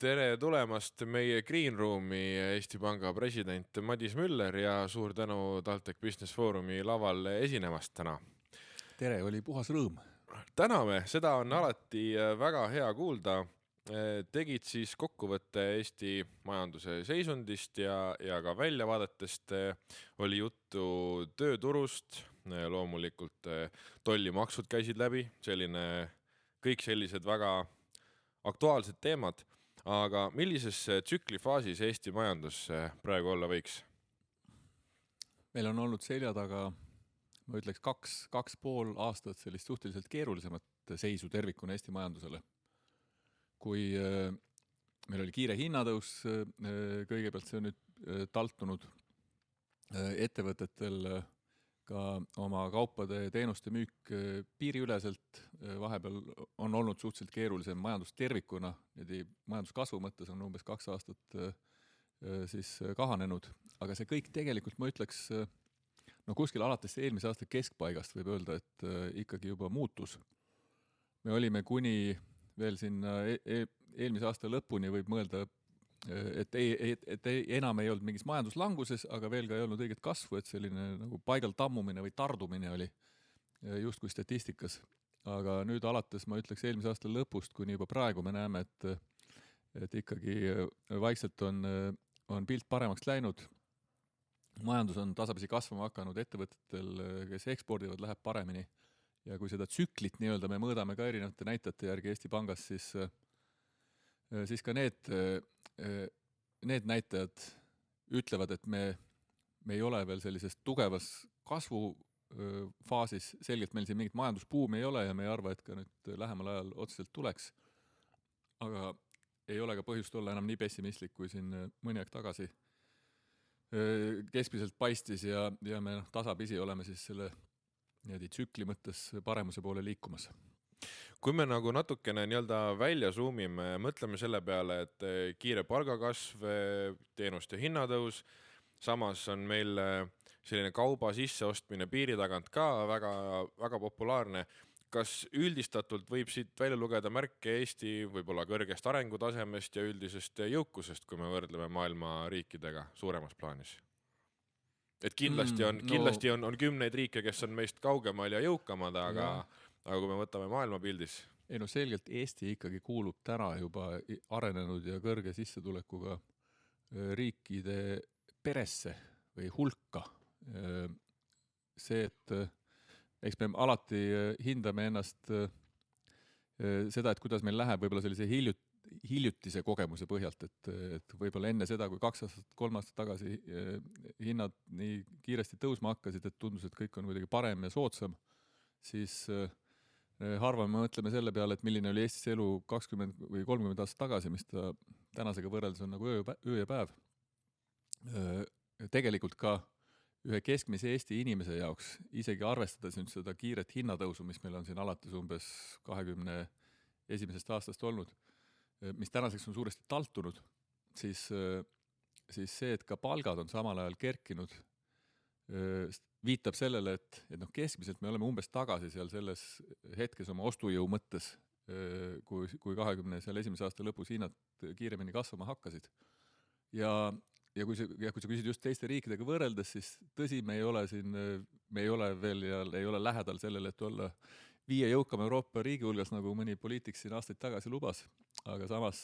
Tere tulemast meie Green Roomi Eesti Panga president Madis Müller ja suur tänu TalTech Business Forumi laval esinemast täna. Tere, oli puhas rõõm. Täname, seda on alati väga hea kuulda. Tegid siis kokkuvõtte Eesti majanduse seisundist ja ka väljavaadetest. Oli juttu tööturust, loomulikult tollimaksud käisid läbi, kõik sellised väga aktuaalsed teemad. Aga millises tsüklifaasis Eesti majandus praegu olla võiks? Meil on olnud selja taga, ma ütleks, 2,5 aastat sellist suhteliselt keerulisemat seisu tervikuna Eesti majandusele. Kui meil oli kiire hinnatõus, kõigepealt see on nüüd taltunud ettevõtetel ka oma kaupade ja teenuste müük piiriüleselt, vahepeal on olnud suhteliselt keerulisem majandus tervikuna, majanduskasvu mõttes on umbes 2 aastat siis kahanenud, aga see kõik tegelikult, ma ütleks, kuskil alates eelmise aasta keskpaigast võib öelda, et ikkagi juba muutus. Me olime kuni veel sinna eelmise aasta lõpuni võib mõelda, et enam ei olnud mingis majanduslanguses, aga veel ka ei olnud õiget kasvu, et selline nagu paigal tammumine või tardumine oli just kui statistikas. Aga nüüd alates, ma ütleks, eelmise aasta lõpust, kuni juba praegu me näeme, et ikkagi vaikselt on pilt paremaks läinud. Majandus on tasapisi kasvama hakanud, ettevõtetel, kes ekspordivad, läheb paremini. Ja kui seda tsüklit nii-öelda me mõõdame ka erinevate näitajate järgi Eesti Pangas, siis ka need näitajad ütlevad, et me ei ole veel sellises tugevas kasvufaasis, selgelt meil siin mingit majandusbuumi ei ole ja me ei arva, et ka nüüd lähemal ajal otseselt tuleks. Aga ei ole ka põhjust olla enam nii pessimistlik, kui siin mõni aeg tagasi keskmiselt paistis ja me tasapisi oleme siis selle tsükli mõttes paremuse poole liikumas. Kui me nagu natukene välja zoomime, mõtleme selle peale, et kiire palgakasv, teenuste hinnatõus, samas on meil selline kauba sisseostmine piiri tagant ka väga, väga populaarne. Kas üldistatult võib siit välja lugeda märke Eesti võib-olla kõrgest arengutasemest ja üldisest jõukusest, kui me võrdleme maailma riikidega suuremas plaanis? Et kindlasti on 10 riike, kes on meist kaugemal ja jõukamad, aga kui me võtame maailmapildis? Selgelt Eesti ikkagi kuulub täna juba arenenud ja kõrge sissetulekuga riikide peresse või hulka. See, et eks me alati hindame ennast seda, et kuidas meil läheb võib-olla sellise hiljutise kogemuse põhjalt, et võib-olla enne seda, kui 2 aastat, 3 aastat tagasi hinnad nii kiiresti tõusma hakkasid, et tundus, et kõik on kuidagi parem ja soodsam, siis harva me mõtleme selle peale, et milline oli Eestis elu 20 või 30 aastat tagasi, mis ta tänasega võrreldes on nagu öö ja päev. Tegelikult ka ühe keskmise Eesti inimese jaoks, isegi arvestades nüüd seda kiiret hinnatõusu, mis meil on siin alates umbes 21. aastast olnud, mis tänaseks on suuresti taltunud, siis see, et ka palgad on samal ajal kerkinud, viitab sellele, et keskmiselt me oleme umbes tagasi seal selles hetkes oma ostujõu mõttes, kui 21. aasta lõpus hinnad kiiremini kasvama hakkasid. Ja kui sa küsid just teiste riikidega võrreldes, siis tõsi, me ei ole veel ja ei ole lähedal sellele, et olla 5 jõukama Euroopa riigi hulgas, nagu mõni poliitik siin aastaid tagasi lubas. Aga samas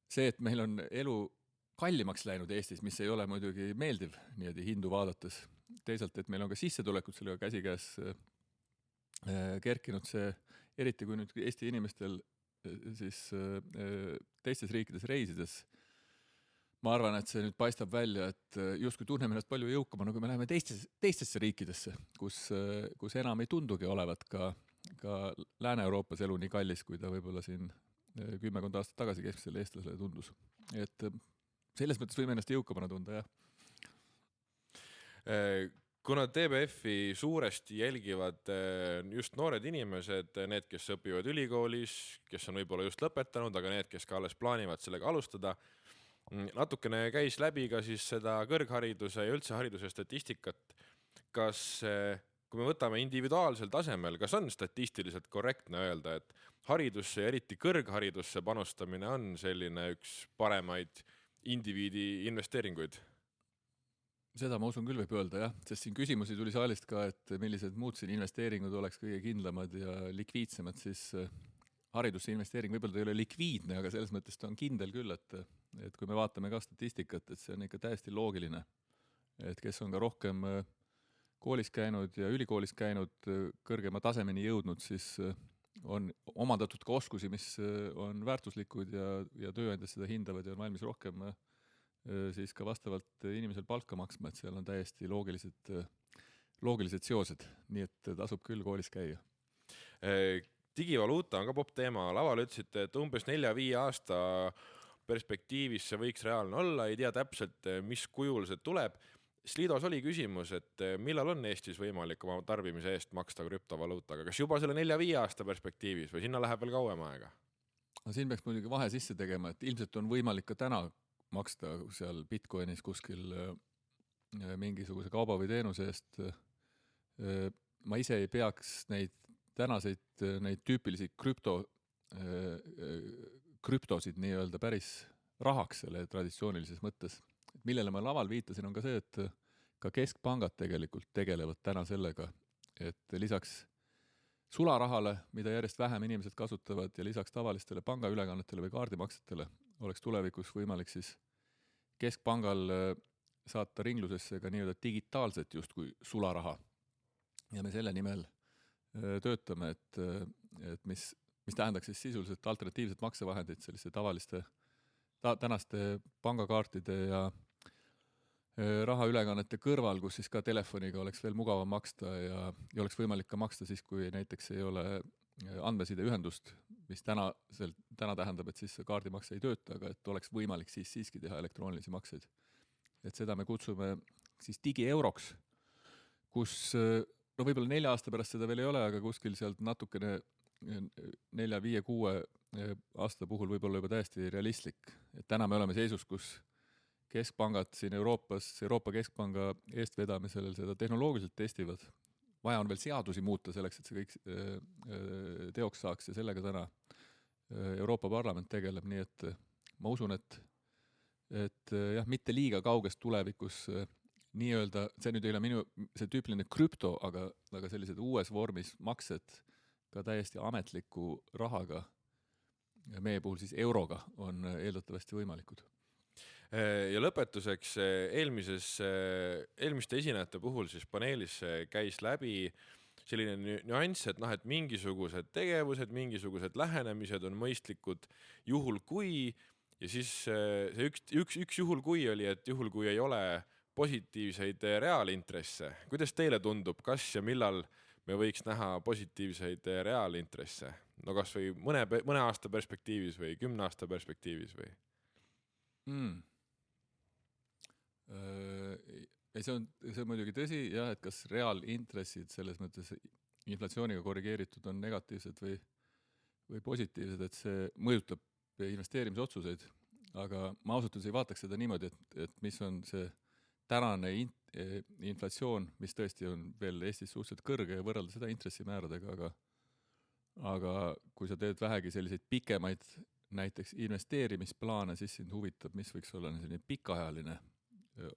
see, et meil on elu kallimaks läinud Eestis, mis ei ole muidugi meeldiv niimoodi hindu vaadates. Teisalt, et meil on ka sissetulekud sellega käsikäes kerkinud see, eriti kui nüüd Eesti inimestel siis teistes riikides reisides. Ma arvan, et see nüüd paistab välja, et justkui tunneme ennast palju jõukama, kui me läheme teistesse riikidesse, kus enam ei tundugi olevat ka Lääne-Euroopas elu nii kallis, kui ta võib-olla siin 10 aastat tagasi keskmisele eestlasele tundus. Et selles mõttes võime ennast jõukamana tunda, jah. Kuna TBF-i suuresti jälgivad just noored inimesed, need, kes õpivad ülikoolis, kes on võib-olla just lõpetanud, aga need, kes ka alles plaanivad sellega alustada, natukene käis läbi ka siis seda kõrghariduse ja üldse hariduse statistikat. Kas kui me võtame individuaalsel tasemel, kas on statistiliselt korrektne öelda, et haridusse ja eriti kõrgharidusse panustamine on selline üks paremaid indiviidi investeeringuid? Seda ma usun küll võib öelda, jah, sest siin küsimusi tuli saalist ka, et millised muud siin investeeringud oleks kõige kindlamad ja likviidsemad, siis haridusse investeering võib-olla ei ole likviidne, aga selles mõttes ta on kindel küll, et kui me vaatame ka statistikat, et see on ikka täiesti loogiline, et kes on ka rohkem koolis käinud ja ülikoolis käinud, kõrgema tasemeni jõudnud, siis on omandatud ka oskusi, mis on väärtuslikud ja tööandjad seda hindavad ja on valmis rohkem siis ka vastavalt inimesel palka maksma, et seal on täiesti loogilised seosed, nii et tasub küll koolis käia. Digivaluuta on ka popp teema. Laval ütlesite, et umbes 4-5 aasta perspektiivis see võiks reaalne olla, ei tea täpselt, mis kujul see tuleb. Slidos oli küsimus, et millal on Eestis võimalik oma tarbimise eest maksta krüptovaluutaga? Kas juba selle 4-5 aasta perspektiivis või sinna läheb veel kauem aega? Siin peaks muidugi vahe sisse tegema, et ilmselt on võimalik ka täna maksta seal Bitcoinis kuskil mingisuguse kauba või teenuse eest. Ma ise ei peaks neid tüüpilisi krüptosid nii-öelda päris rahaks selle traditsioonilises mõttes. Millele ma laval viitasin, on ka see, et ka keskpangad tegelikult tegelevad täna sellega, et lisaks sularahale, mida järjest vähem inimesed kasutavad ja lisaks tavalistele pangaülekannetele või kaardimaksetele, oleks tulevikus võimalik siis keskpangal saata ringlusesse ka nii-öelda digitaalset justkui sularaha. Ja me selle nimel töötame, et mis tähendaks siis sisuliselt alternatiivset maksevahendit selliste tavaliste tänaste pangakaartide ja rahaülekannete kõrval, kus siis ka telefoniga oleks veel mugavam maksta ja oleks võimalik ka maksta siis, kui näiteks ei ole andmesideühendust, mis täna tähendab, et siis kaardimakse ei tööta, aga et oleks võimalik siis siiski teha elektroonilisi makseid. Et seda me kutsume siis digieuroks, kus võib-olla 4 aasta pärast seda veel ei ole, aga kuskil sealt natukene 4, 5, 6 aasta puhul võib-olla juba täiesti realistlik. Et täna me oleme seisus, kus keskpangad siin Euroopa Keskpanga eestvedamisel seda tehnoloogiliselt testivad. Vaja on veel seadusi muuta selleks, et see kõik teoks saaks ja sellega täna Euroopa Parlament tegeleb, nii et ma usun, et jah, mitte liiga kaugest tulevikus nii-öelda, see nüüd ei ole see tüüpiline krüpto, aga sellised uues vormis maksed ka täiesti ametliku rahaga, meie puhul siis euroga, on eeldatavasti võimalikud. Ja lõpetuseks eelmiste esinejate puhul siis paneelis käis läbi selline nüanss, et mingisugused tegevused, mingisugused lähenemised on mõistlikud juhul kui, ja siis see üks juhul kui oli, et juhul kui ei ole positiivseid reaalintresse. Kuidas teile tundub, kas ja millal me võiks näha positiivseid reaalintresse? No kas või mõne aasta perspektiivis või 10 aasta perspektiivis või? See on muidugi tõsi, jah, et kas reaalintressid selles mõttes inflatsiooniga korrigeeritud on negatiivsed või positiivsed, et see mõjutab investeerimisotsuseid, aga ma ausalt ei vaataks seda niimoodi, et mis on see tänane inflatsioon, mis tõesti on veel Eestis suhteliselt kõrge ja võrrelda seda intressimääradega, aga kui sa teed vähegi selliseid pikemaid näiteks investeerimisplaane, siis sind huvitab, mis võiks olla selline pikaajaline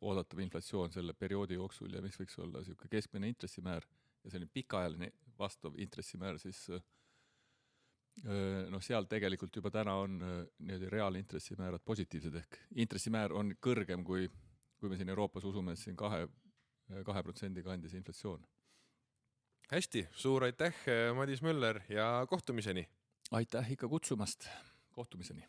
oodatav inflatsioon selle perioodi jooksul ja mis võiks olla selline keskmine intressimäär ja selline pikaajaline vastav intressimäär, siis seal tegelikult juba täna on reaalintressimäärad positiivsed ehk intressimäär on kõrgem, kui me siin Euroopas usume, et siin 2% kandis inflatsioon. Hästi, suur aitäh, Madis Müller ja kohtumiseni! Aitäh ikka kutsumast, kohtumiseni!